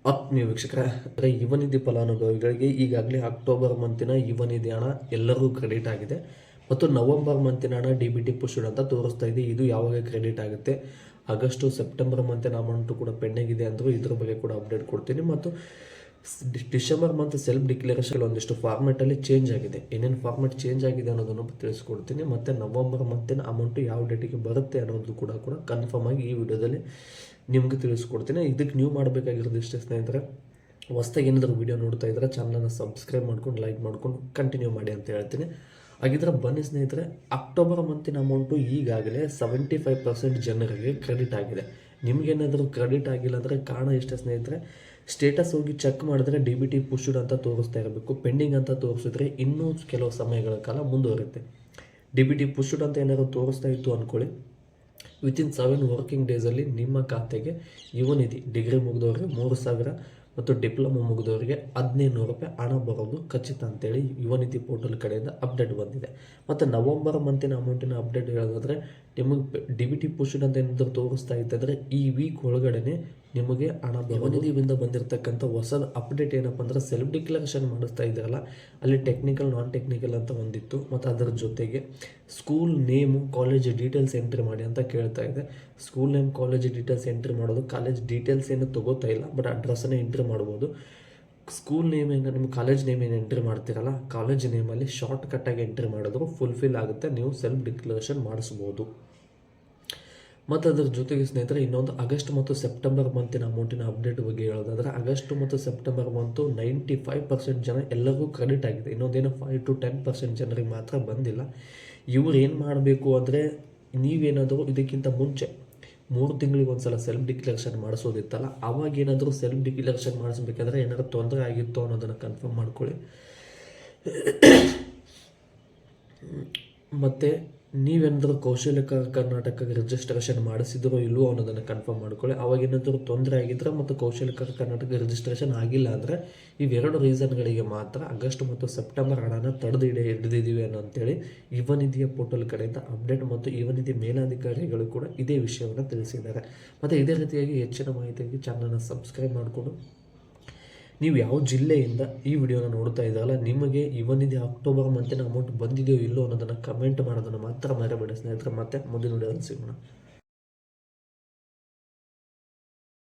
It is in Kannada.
ಆತ್ಮೀಯ ವೀಕ್ಷಕರೇ, ಯುವ ನಿಧಿ ಫಲಾನುಭವಿಗಳಿಗೆ ಈಗಾಗಲೇ ಅಕ್ಟೋಬರ್ ಮಂತಿನ ಯುವ ನಿಧಿ ಹಣ ಎಲ್ಲರಿಗೂ ಕ್ರೆಡಿಟ್ ಆಗಿದೆ ಮತ್ತು ನವೆಂಬರ್ ಮಂತಿನ ಹಣ ಡಿ ಪುಷ್ಡ್ ಅಂತ ತೋರಿಸ್ತಾ ಇದೆ. ಇದು ಯಾವಾಗ ಕ್ರೆಡಿಟ್ ಆಗುತ್ತೆ, ಆಗಸ್ಟು ಸೆಪ್ಟೆಂಬರ್ ಮಂತಿನ ಅಮೌಂಟು ಕೂಡ ಪೆಂಡಿಂಗ್ ಇದೆ ಅಂದರೂ ಇದ್ರ ಬಗ್ಗೆ ಕೂಡ ಅಪ್ಡೇಟ್ ಕೊಡ್ತೀನಿ. ಮತ್ತು ಡಿಸೆಂಬರ್ ಮಂತ್ ಸೆಲ್ಫ್ ಡಿಕ್ಲರೇಷನ್ ಒಂದಿಷ್ಟು ಫಾರ್ಮೆಟಲ್ಲಿ ಚೇಂಜ್ ಆಗಿದೆ. ಏನೇನು ಫಾರ್ಮೆಟ್ ಚೇಂಜ್ ಆಗಿದೆ ಅನ್ನೋದನ್ನು ತಿಳಿಸ್ಕೊಡ್ತೀನಿ. ಮತ್ತು ನವೆಂಬರ್ ಮಂತಿನ ಅಮೌಂಟು ಯಾವ ಡೇಟಿಗೆ ಬರುತ್ತೆ ಅನ್ನೋದು ಕೂಡ ಕನ್ಫರ್ಮ್ ಆಗಿ ಈ ವಿಡಿಯೋದಲ್ಲಿ ನಿಮಗೆ ತಿಳಿಸ್ಕೊಡ್ತೀನಿ. ಇದಕ್ಕೆ ನೀವು ಮಾಡಬೇಕಾಗಿರೋದು ಇಷ್ಟೇ ಸ್ನೇಹಿತರೆ, ಹೊಸ್ದಾಗಿ ಏನಾದರೂ ವೀಡಿಯೋ ನೋಡ್ತಾ ಇದ್ದರೆ ಚಾನಲನ್ನು ಸಬ್ಸ್ಕ್ರೈಬ್ ಮಾಡ್ಕೊಂಡು ಲೈಕ್ ಮಾಡ್ಕೊಂಡು ಕಂಟಿನ್ಯೂ ಮಾಡಿ ಅಂತ ಹೇಳ್ತೀನಿ. ಹಾಗಿದ್ರೆ ಬನ್ನಿ ಸ್ನೇಹಿತರೆ, ಅಕ್ಟೋಬರ್ ಮಂತಿನ ಅಮೌಂಟು ಈಗಾಗಲೇ 75% ಜನರಿಗೆ ಕ್ರೆಡಿಟ್ ಆಗಿದೆ. ನಿಮಗೇನಾದರೂ ಕ್ರೆಡಿಟ್ ಆಗಿಲ್ಲ ಅಂದರೆ ಕಾರಣ ಇಷ್ಟೇ ಸ್ನೇಹಿತರೆ, ಸ್ಟೇಟಸ್ ಹೋಗಿ ಚೆಕ್ ಮಾಡಿದ್ರೆ ಡಿ ಪುಷ್ಡ್ ಅಂತ ತೋರಿಸ್ತಾ ಇರಬೇಕು. ಪೆಂಡಿಂಗ್ ಅಂತ ತೋರಿಸಿದ್ರೆ ಇನ್ನೂ ಕೆಲವು ಸಮಯಗಳ ಕಾಲ ಮುಂದುವರುತ್ತೆ. ಡಿ ಪುಷ್ಡ್ ಅಂತ ಏನಾದರೂ ತೋರಿಸ್ತಾ ಇತ್ತು ಅಂದ್ಕೊಳ್ಳಿ, ವಿತಿನ್ 7 ವರ್ಕಿಂಗ್ ಡೇಸಲ್ಲಿ ನಿಮ್ಮ ಖಾತೆಗೆ ಯುವ ನಿಧಿ ಡಿಗ್ರಿ ಮುಗಿದವರಿಗೆ 3,000 ಮತ್ತು ಡಿಪ್ಲೊಮಾ ಮುಗಿದವರಿಗೆ 1,500 ರೂಪಾಯಿ ಹಣ ಬರೋದು ಖಚಿತ ಅಂತೇಳಿ ಯುವ ನಿಧಿ ಪೋರ್ಟಲ್ ಕಡೆಯಿಂದ ಅಪ್ಡೇಟ್ ಬಂದಿದೆ. ಮತ್ತು ನವೆಂಬರ್ ಮಂತಿನ ಅಮೌಂಟಿನ ಅಪ್ಡೇಟ್ ಹೇಳೋದಾದರೆ, ನಿಮಗೆ ಡಿ ಪುಷ್ಡ್ ಅಂತ ಏನಾದರೂ ತೋರಿಸ್ತಾ ಇತ್ತಂದರೆ ಈ ವೀಕ್ ಒಳಗಡೆ ನಿಮಗೆ ಹಣ ಯುವ ನಿಧಿಯಿಂದ ಬಂದಿರತಕ್ಕಂಥ ಹೊಸದು ಅಪ್ಡೇಟ್ ಏನಪ್ಪ ಅಂದರೆ, ಸೆಲ್ಫ್ ಡಿಕ್ಲರೇಷನ್ ಮಾಡಿಸ್ತಾ ಇದ್ದಾರಲ್ಲ, ಅಲ್ಲಿ ಟೆಕ್ನಿಕಲ್ ನಾನ್ ಟೆಕ್ನಿಕಲ್ ಅಂತ ಒಂದಿತ್ತು. ಮತ್ತು ಅದರ ಜೊತೆಗೆ school name college details entry ಮಾಡಿ ಅಂತ ಕೇಳ್ತಾ ಇದೆ. School name college details entry ಮಾಡೋದು, ಕಾಲೇಜ್ ಡೀಟೇಲ್ಸ್ ಏನು ತೊಗೋತಾ ಇಲ್ಲ, ಬಟ್ ಅಡ್ರೆಸ್ಸನ್ನೇ ಎಂಟ್ರಿ ಮಾಡ್ಬೋದು. ಸ್ಕೂಲ್ ನೇಮ್ ಏನು ನಿಮ್ಮ ಕಾಲೇಜ್ ನೇಮ್ ಏನು ಎಂಟ್ರಿ ಮಾಡ್ತೀರಲ್ಲ, ಕಾಲೇಜ್ ನೇಮಲ್ಲಿ ಶಾರ್ಟ್ ಕಟ್ಟಾಗಿ ಎಂಟ್ರಿ ಮಾಡಿದ್ರು ಫುಲ್ಫಿಲ್ ಆಗುತ್ತೆ, ನೀವು ಸೆಲ್ಫ್ ಡಿಕ್ಲರೇಷನ್ ಮಾಡಿಸ್ಬೋದು. ಮತ್ತು ಅದರ ಜೊತೆಗೆ ಸ್ನೇಹಿತರೆ, ಇನ್ನೊಂದು ಆಗಸ್ಟ್ ಮತ್ತು ಸೆಪ್ಟೆಂಬರ್ ಮಂತಿನ ಅಮೌಂಟಿನ ಅಪ್ಡೇಟ್ ಬಗ್ಗೆ ಹೇಳೋದಾದರೆ, ಆಗಸ್ಟ್ ಮತ್ತು ಸೆಪ್ಟೆಂಬರ್ ಮಂತು 95% ಜನ ಎಲ್ಲರಿಗೂ ಕ್ರೆಡಿಟ್ ಆಗಿದೆ. ಇನ್ನೊಂದೇನು 5 to 10% ಜನರಿಗೆ ಮಾತ್ರ ಬಂದಿಲ್ಲ. ಇವ್ರು ಏನು ಮಾಡಬೇಕು ಅಂದರೆ, ನೀವೇನಾದರೂ ಇದಕ್ಕಿಂತ ಮುಂಚೆ 3 ತಿಂಗಳಿಗೆ ಒಂದು ಸಲ ಸೆಲ್ಫ್ ಡಿಕ್ಲರೇಷನ್ ಮಾಡಿಸೋದಿತ್ತಲ್ಲ, ಅವಾಗ ಏನಾದರೂ ಸೆಲ್ಫ್ ಡಿಕ್ಲರೇಷನ್ ಮಾಡಿಸ್ಬೇಕಾದ್ರೆ ಏನಾದರೂ ತೊಂದರೆ ಆಗಿತ್ತು ಅನ್ನೋದನ್ನು ಕನ್ಫರ್ಮ್ ಮಾಡ್ಕೊಳ್ಳಿ. ಮತ್ತು ನೀವೇನಾದರೂ ಕೌಶಲ್ಯಕರ ಕರ್ನಾಟಕಕ್ಕೆ ರಿಜಿಸ್ಟ್ರೇಷನ್ ಮಾಡಿಸಿದ್ರೋ ಇಲ್ಲವೋ ಅನ್ನೋದನ್ನು ಕನ್ಫರ್ಮ್ ಮಾಡ್ಕೊಳ್ಳಿ. ಅವಾಗೇನಾದರೂ ತೊಂದರೆ ಆಗಿದ್ದರೆ ಮತ್ತು ಕೌಶಲ್ಯಕರ ಕರ್ನಾಟಕ ರಿಜಿಸ್ಟ್ರೇಷನ್ ಆಗಿಲ್ಲ ಅಂದರೆ, ಇವೆರಡು ರೀಸನ್ಗಳಿಗೆ ಮಾತ್ರ ಆಗಸ್ಟ್ ಮತ್ತು ಸೆಪ್ಟೆಂಬರ್ ಹಣನ ಹಿಡಿದಿದ್ದೀವಿ ಅಂತೇಳಿ ಯುವ ನಿಧಿಯ ಪೋರ್ಟಲ್ ಕಡೆಯಿಂದ ಅಪ್ಡೇಟ್ ಮತ್ತು ಯುವ ನಿಧಿ ಮೇಲಾಧಿಕಾರಿಗಳು ಕೂಡ ಇದೇ ವಿಷಯವನ್ನು ತಿಳಿಸಿದ್ದಾರೆ. ಮತ್ತು ಇದೇ ರೀತಿಯಾಗಿ ಹೆಚ್ಚಿನ ಮಾಹಿತಿಗೆ ಚಾನಲನ್ನು ಸಬ್ಸ್ಕ್ರೈಬ್ ಮಾಡಿಕೊಂಡು, ನೀವು ಯಾವ ಜಿಲ್ಲೆಯಿಂದ ಈ ವಿಡಿಯೋನ ನೋಡ್ತಾ ಇದ್ದಾರಲ್ಲ, ನಿಮಗೆ ಯುವ ನಿಧಿ ಅಕ್ಟೋಬರ್ ಮಂತಿನ ಅಮೌಂಟ್ ಬಂದಿದೆಯೋ ಇಲ್ಲೋ ಅನ್ನೋದನ್ನು ಕಮೆಂಟ್ ಮಾಡೋದನ್ನು ಮಾತ್ರ ಮರೆಯಬೇಡಿ ಸ್ನೇಹಿತರೆ. ಮತ್ತೆ ಮುಂದಿನ ವಿಡಿಯೋದಲ್ಲಿ ಸಿಗೋಣ.